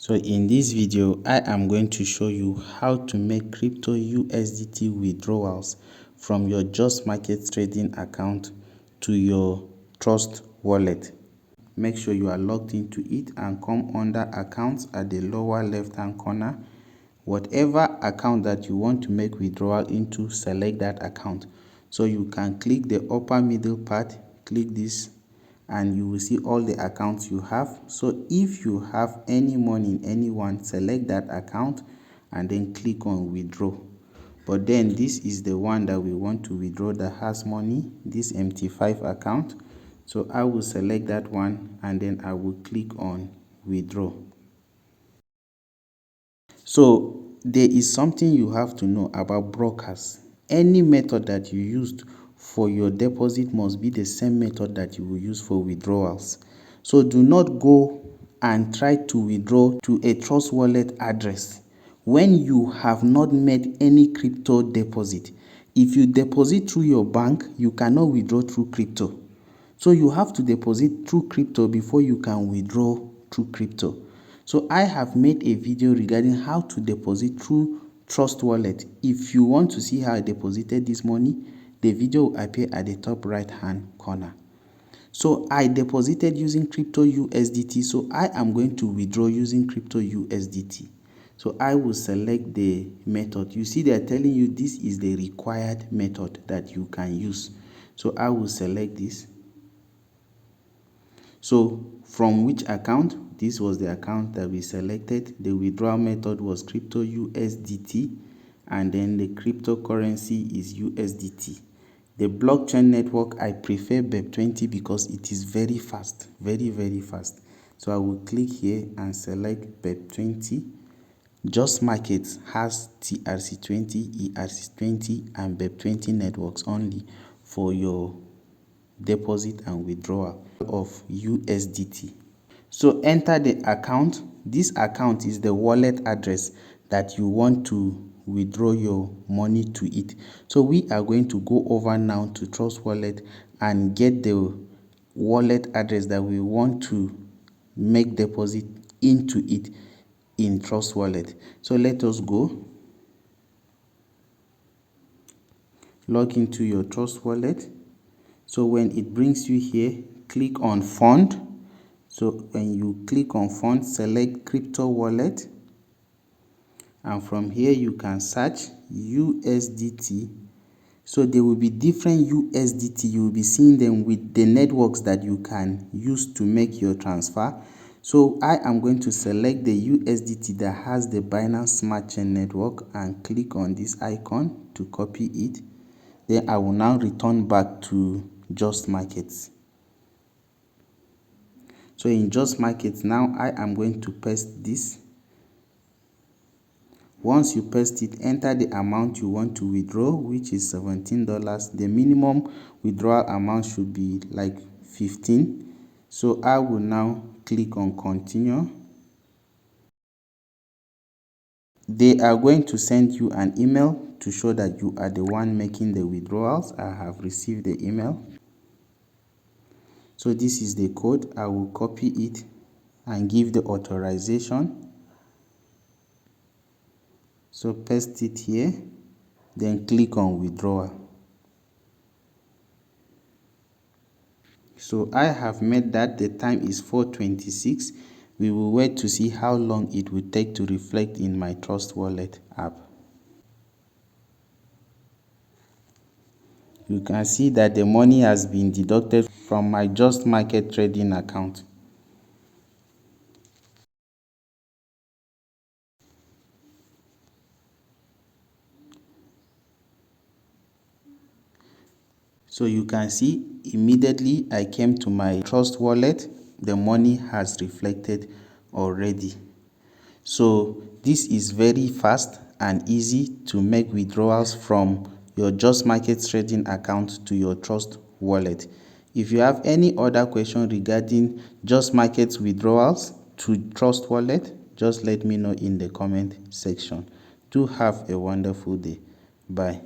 So in this video, I am going to show you how to make crypto USDT withdrawals from your JustMarkets trading account to your Trust wallet. Make sure you are logged into it and come under accounts at the lower left hand corner. Whatever account that you want to make withdrawal into, select that account. So you can click the upper middle part, click this, and you will see all the accounts you have. So if you have any money in anyone, select that account and then click on withdraw. But then this is the one that we want to withdraw that has money, this MT5 account. So I will select that one and then I will click on withdraw. So there is something you have to know about brokers. Any method that you used for your deposit must be the same method that you will use for withdrawals. So do not go and try to withdraw to a Trust wallet address when you have not made any crypto deposit. If you deposit through your bank, you cannot withdraw through crypto. So you have to deposit through crypto before you can withdraw through crypto. So I have made a video regarding how to deposit through Trust wallet. If you want to see how I deposited this money, the video will appear at the top right hand corner. So I deposited using crypto USDT. So I am going to withdraw using crypto USDT. So I will select the method. You see, they are telling you this is the required method that you can use. So I will select this. So from which account? This was the account that we selected. The withdrawal method was crypto USDT, and then the cryptocurrency is USDT. The blockchain network, I prefer BEP20 because it is very fast, very fast. So I will click here and select BEP20. JustMarkets has TRC20, ERC20, and BEP20 networks only for your deposit and withdrawal of USDT. So enter the account. This account is the wallet address that you want to withdraw your money to it. So we are going to go over now to Trust wallet and get the wallet address that we want to make deposit into it in Trust wallet. So let us go. Log into your Trust wallet. So when it brings you here, click on fund. So when you click on fund, select crypto wallet, and from here you can search USDT. So there will be different USDT. You will be seeing them with the networks that you can use to make your transfer. So I am going to select the USDT that has the Binance Smart Chain network and click on this icon to copy it. Then I will now return back to JustMarkets. So in JustMarkets now, I am going to paste this. Once you paste it, enter the amount you want to withdraw, which is $17. The minimum withdrawal amount should be like 15. So I will now click on continue. They are going to send you an email to show that you are the one making the withdrawals. I have received the email. So this is the code. I will copy it and give the authorization. So paste it here, then click on withdrawal. So I have made that. The time is 4:26. We will wait to see how long it will take to reflect in my Trust wallet app. You can see that the money has been deducted from my JustMarket trading account. So you can see immediately I came to my Trust wallet, the money has reflected already. So this is very fast and easy to make withdrawals from your JustMarkets trading account to your Trust wallet. If you have any other question regarding JustMarkets withdrawals to Trust wallet, just let me know in the comment section. Do have a wonderful day. Bye.